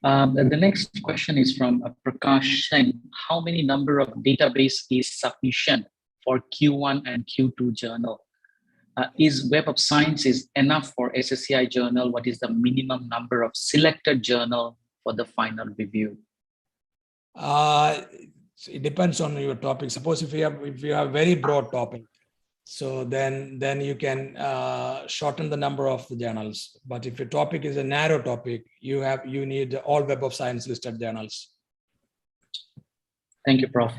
The next question is from Prakash Singh. How many number of database is sufficient for Q1 and Q2 journal? Is Web of Science is enough for SSCI journal? What is the minimum number of selected journal for the final review? It depends on your topic. Suppose if you have very broad topic, so then you can shorten the number of the journals. But if your topic is a narrow topic, you need all Web of Science listed journals. Thank you, Prof.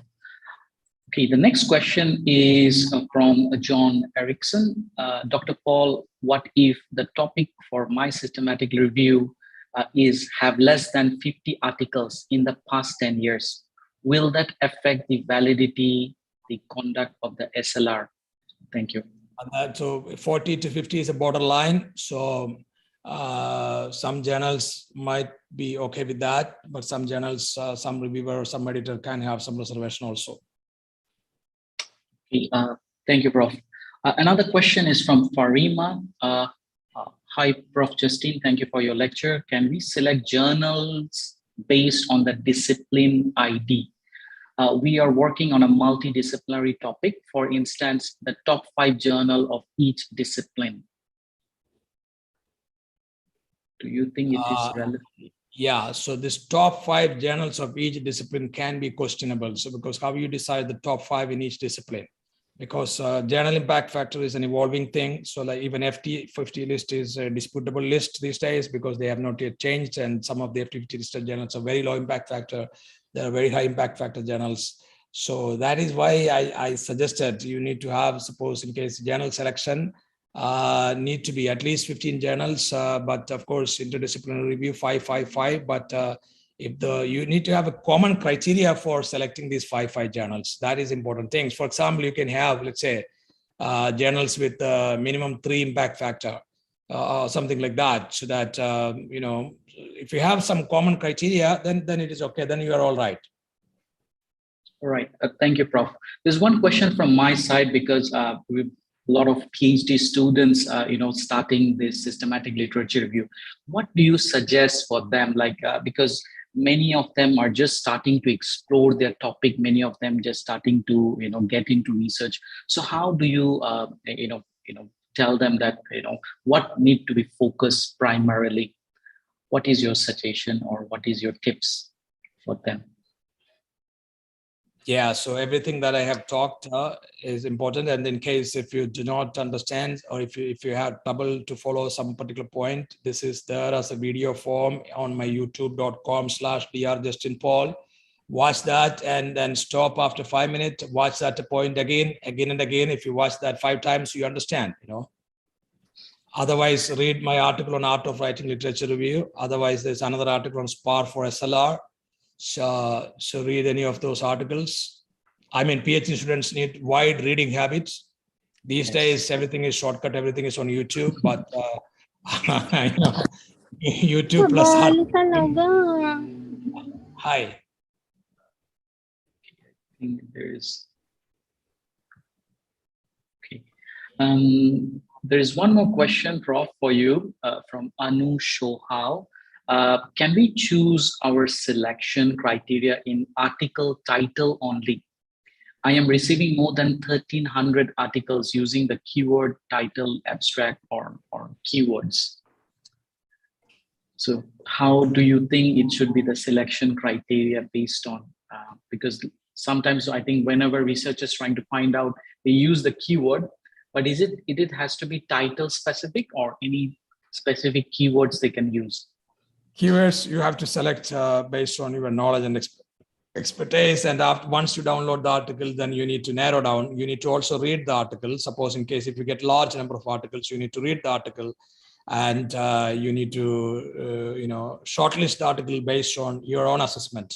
Okay, the next question is from John Erickson. Dr. Paul, what if the topic for my systematic review is have less than 50 articles in the past 10 years? Will that affect the validity, the conduct of the SLR? Thank you. So 40 to 50 is a borderline. So some journals might be okay with that, but some journals, some reviewer or some editor can have some reservation also. Thank you, Prof. Another question is from Farima. Hi, Prof. Justin. Thank you for your lecture. Can we select journals based on the discipline ID? We are working on a multidisciplinary topic. For instance, the top 5 journal of each discipline. Do you think it is relevant? Yeah, so this top 5 journals of each discipline can be questionable. So because how you decide the top 5 in each discipline? Because journal impact factor is an evolving thing. So like even FT50 list is a disputable list these days because they have not yet changed. And some of the FT50 listed journals are very low impact factor. There are very high impact factor journals. So that is why I suggested you need to have, suppose in case journal selection, need to be at least 15 journals, but of course, interdisciplinary review 555, but you need to have a common criteria for selecting these 5 journals. That is important things. For example, you can have, let's say, journals with minimum 3 impact factor, something like that, so that, if you have some common criteria, then it is okay, then you are all right. All right. Thank you, Prof. There's one question from my side because we've a lot of PhD students, starting this systematic literature review. What do you suggest for them? Because many of them are just starting to explore their topic. Many of them just starting to, get into research. So how do you, tell them that, what need to be focused primarily? What is your suggestion or what is your tips for them? Yeah, so everything that I have talked is important. And in case if you do not understand, or if you have trouble to follow some particular point, this is there as a video form on my youtube.com/drjustinpaul. Watch that and then stop after 5 minutes. Watch that point again and again. If you watch that 5 times, you understand, Otherwise, read my article on Art of Writing Literature Review. Otherwise, there's another article on SPAR for SLR. So read any of those articles. I mean, PhD students need wide reading habits. These days, everything is shortcut, everything is on YouTube, but YouTube plus Hi. I think there's okay. There is one more question, Prof, for you from Anu Shohal. Can we choose our selection criteria in article title only? I am receiving more than 1,300 articles using the keyword title, abstract, or keywords. So how do you think it should be the selection criteria based on? Because sometimes I think whenever researchers trying to find out, they use the keyword, but it has to be title specific or any specific keywords they can use? Keywords you have to select based on your knowledge and expertise. And once you download the article, then you need to narrow down. You need to also read the article. Suppose in case if you get large number of articles, you need to read the article, and you need to shortlist the article based on your own assessment.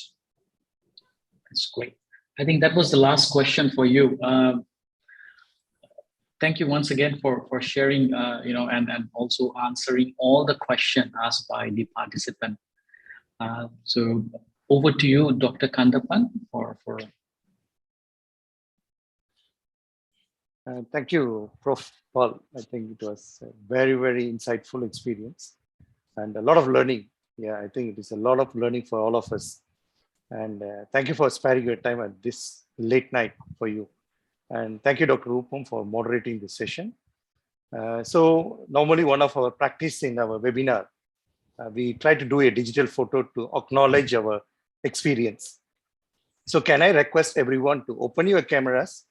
That's great. I think that was the last question for you. Thank you once again for sharing, and also answering all the questions asked by the participant. So over to you, Dr. Kandapan, for. Thank you, Prof. Paul. I think it was a very, very insightful experience and a lot of learning. Yeah, I think it is a lot of learning for all of us. And thank you for sparing your time at this late night for you. And thank you, Dr. Rupam, for moderating this session. So normally one of our practice in our webinar, we try to do a digital photo to acknowledge our experience. So can I request everyone to open your cameras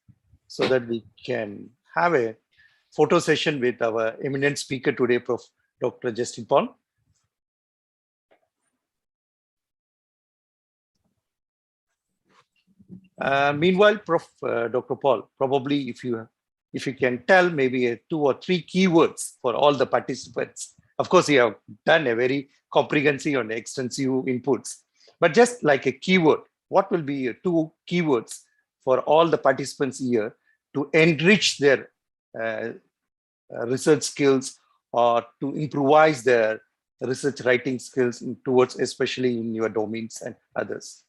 so that we can have a photo session with our eminent speaker today, Prof. Dr. Justin Paul. Meanwhile, Prof. Dr. Paul, probably if you can tell maybe 2 or 3 keywords for all the participants. Of course, you have done a very comprehensive and extensive inputs, but just like a keyword, what will be 2 keywords for all the participants here to enrich their research skills or to improvise their research writing skills towards, especially in your domains and others?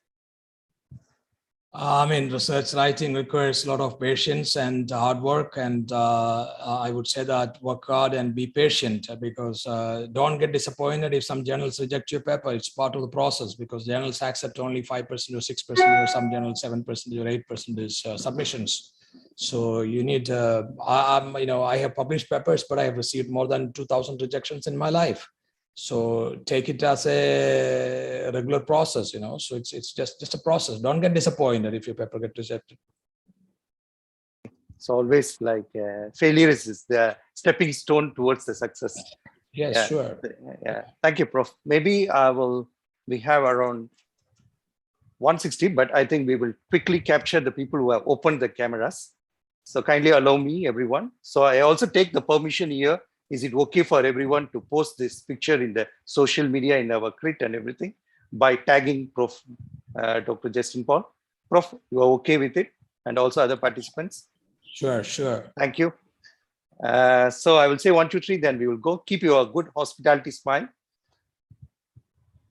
I mean, research writing requires a lot of patience and hard work. And I would say that work hard and be patient, because don't get disappointed if some journals reject your paper. It's part of the process, because journals accept only 5% or 6%, or some journals 7% or 8% submissions. So you need, I have published papers, but I have received more than 2,000 rejections in my life. So take it as a regular process, so it's just a process. Don't get disappointed if your paper gets rejected. It's always like failure is the stepping stone towards the success. Yes, yeah, sure. Yeah, thank you, Prof. Maybe we have around 160, but I think we will quickly capture the people who have opened the cameras. So kindly allow me, everyone. So I also take the permission here. Is it okay for everyone to post this picture in the social media, in our CRiT and everything, by tagging Prof. Dr. Justin Paul? Prof, you are okay with it? And also other participants? Sure, sure. Thank you. So I will say 1, 2, 3, then we will go. Keep your good hospitality smile.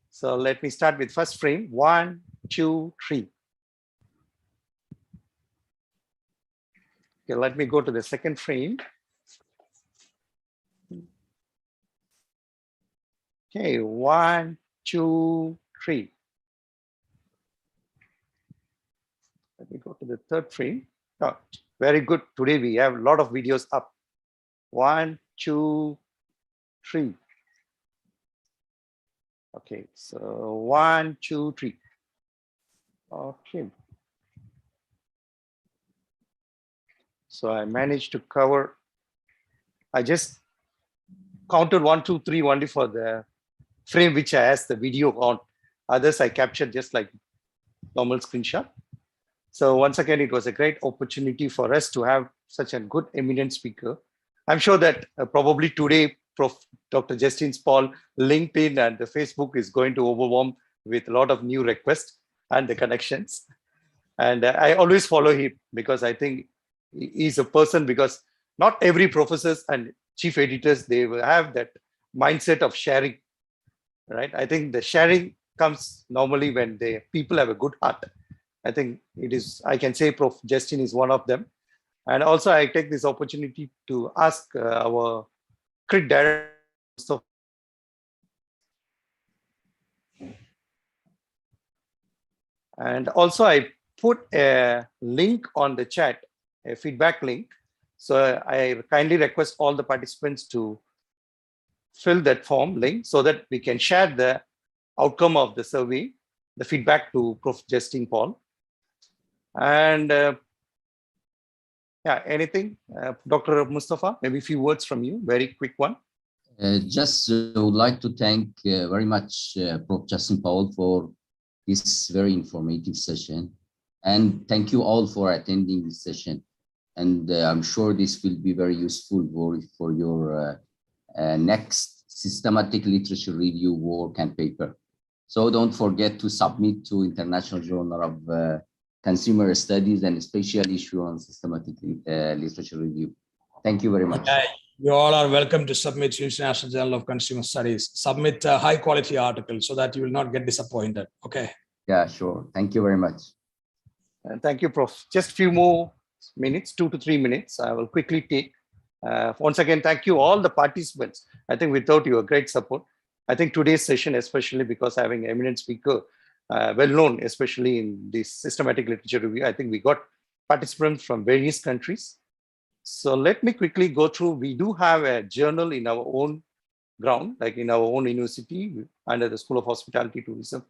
So let me start with first frame. 1, 2, 3. Okay, let me go to the second frame. Okay, 1, 2, 3. Let me go to the third frame. Oh, very good. Today we have a lot of videos up. 1, 2, 3. Okay, so 1, 2, 3. Okay. So I managed to cover. I just counted 1, 2, 3 only for the frame which I asked the video on. Others I captured just like normal screenshot. So once again, it was a great opportunity for us to have such a good eminent speaker. I'm sure that probably today, Prof. Dr. Justin Paul, LinkedIn and the Facebook is going to overwhelm with a lot of new requests and the connections. And I always follow him because I think he's a person, because not every professors and chief editors, they will have that mindset of sharing, right? I think the sharing comes normally when the people have a good heart. I think it is, I can say Prof. Justin is one of them. And also I take this opportunity to ask our CRiT director. And also I put a link on the chat, a feedback link. So I kindly request all the participants to fill that form link so that we can share the outcome of the survey, the feedback to Prof. Justin Paul. And yeah, anything, Dr. Mustafa, maybe a few words from you, very quick one. Just would like to thank very much Prof. Justin Paul for this very informative session. And thank you all for attending this session. And I'm sure this will be very useful for your next systematic literature review work and paper. So don't forget to submit to International Journal of Consumer Studies and special issue on systematic literature review. Thank you very much. Okay. You all are welcome to submit to International Journal of Consumer Studies. Submit a high quality article so that you will not get disappointed. Okay. Yeah, sure. Thank you very much. And thank you, Prof. Just a few more minutes, 2 to 3 minutes. I will quickly take. Once again, thank you all the participants. I think without your great support, I think today's session, especially because having an eminent speaker, well known, especially in this systematic literature review, I think we got participants from various countries. So let me quickly go through. We do have a journal in our own ground, like in our own university, under the School of Hospitality, Tourism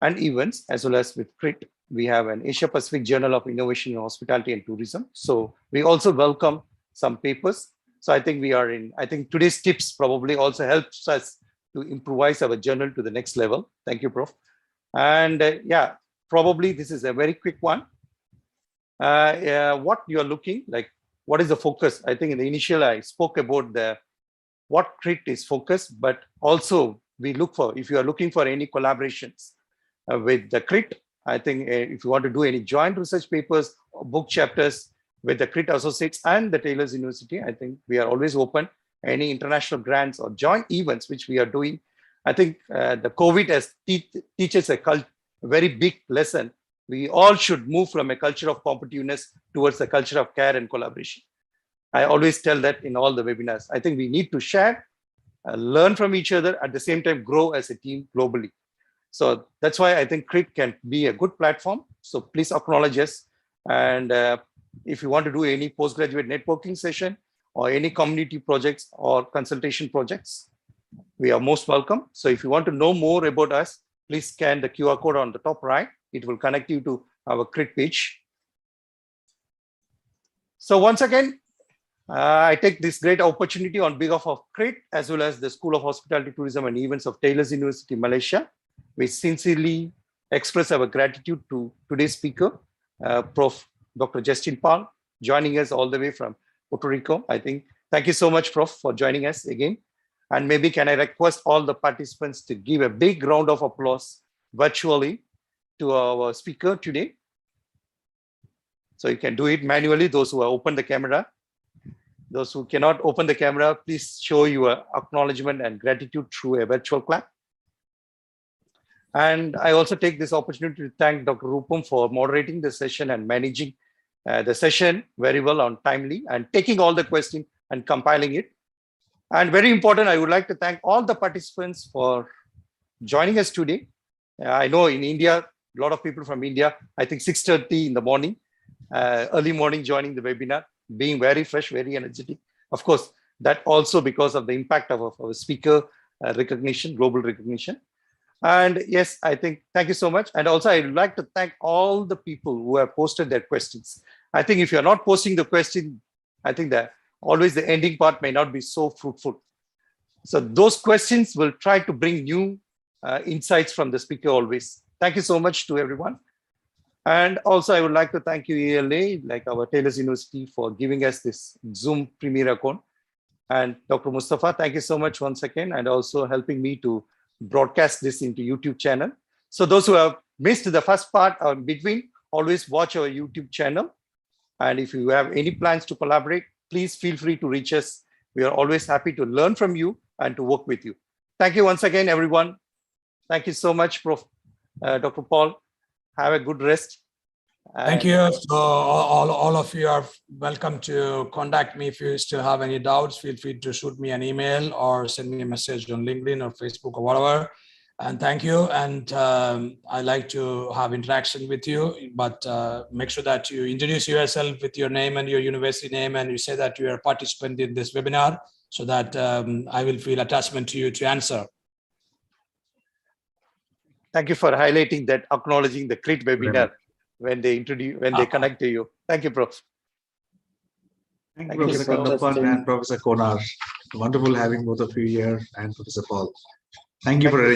and Events, as well as with CRiT. We have an Asia Pacific Journal of Innovation in Hospitality and Tourism. So we also welcome some papers. So I think we are in, I think today's tips probably also helps us to improvise our journal to the next level. Thank you, Prof. And yeah, probably this is a very quick one. What you're looking like, what is the focus? I think in the initial, I spoke about the what CRiT is focused, but also we look for, if you are looking for any collaborations with the CRiT, I think if you want to do any joint research papers or book chapters with the CRiT Associates and the Taylor's University, I think we are always open. Any international grants or joint events which we are doing. I think the COVID has teaches a very big lesson. We all should move from a culture of competitiveness towards a culture of care and collaboration. I always tell that in all the webinars. I think we need to share, learn from each other, at the same time grow as a team globally. So that's why I think CRiT can be a good platform. So please acknowledge us. And if you want to do any postgraduate networking session or any community projects or consultation projects, we are most welcome. So if you want to know more about us, please scan the QR code on the top right. It will connect you to our CRiT page. So once again, I take this great opportunity on behalf of CRiT as well as the School of Hospitality, Tourism and Events of Taylor's University, Malaysia. We sincerely express our gratitude to today's speaker, Prof. Dr. Justin Paul, joining us all the way from Puerto Rico, I think. Thank you so much, Prof, for joining us again. And maybe can I request all the participants to give a big round of applause virtually to our speaker today. So you can do it manually, those who have opened the camera. Those who cannot open the camera, please show your acknowledgement and gratitude through a virtual clap. And I also take this opportunity to thank Dr. Rupam for moderating the session and managing the session very well on timely and taking all the questions and compiling it. And very important, I would like to thank all the participants for joining us today. I know in India, a lot of people from India, I think 6:30 in the morning, early morning joining the webinar, being very fresh, very energetic. Of course, that also because of the impact of our speaker recognition, global recognition. And yes, I think, thank you so much. And also I'd like to thank all the people who have posted their questions. I think if you're not posting the question, I think that always the ending part may not be so fruitful. So those questions will try to bring new insights from the speaker always. Thank you so much to everyone. And also I would like to thank you, ELA, like our Taylor's University, for giving us this Zoom Premier account. And Dr. Mustafa, thank you so much once again, and also helping me to broadcast this into YouTube channel. So those who have missed the first part or between, always watch our YouTube channel. And if you have any plans to collaborate, please feel free to reach us. We are always happy to learn from you and to work with you. Thank you once again, everyone. Thank you so much, Dr. Paul. Have a good rest. Thank you. So all of you are welcome to contact me if you still have any doubts. Feel free to shoot me an email or send me a message on LinkedIn or Facebook or whatever. And thank you. And I like to have interaction with you, but make sure that you introduce yourself with your name and your university name, and you say that you are a participant in this webinar, so that I will feel attachment to you to answer. Thank you for highlighting that, acknowledging the CRiT webinar when they introduce, when they connect to you. Thank you, Prof. Thank you, Professor Kandapan and Professor Konar. Wonderful having both of you here, and Professor Paul. Thank you for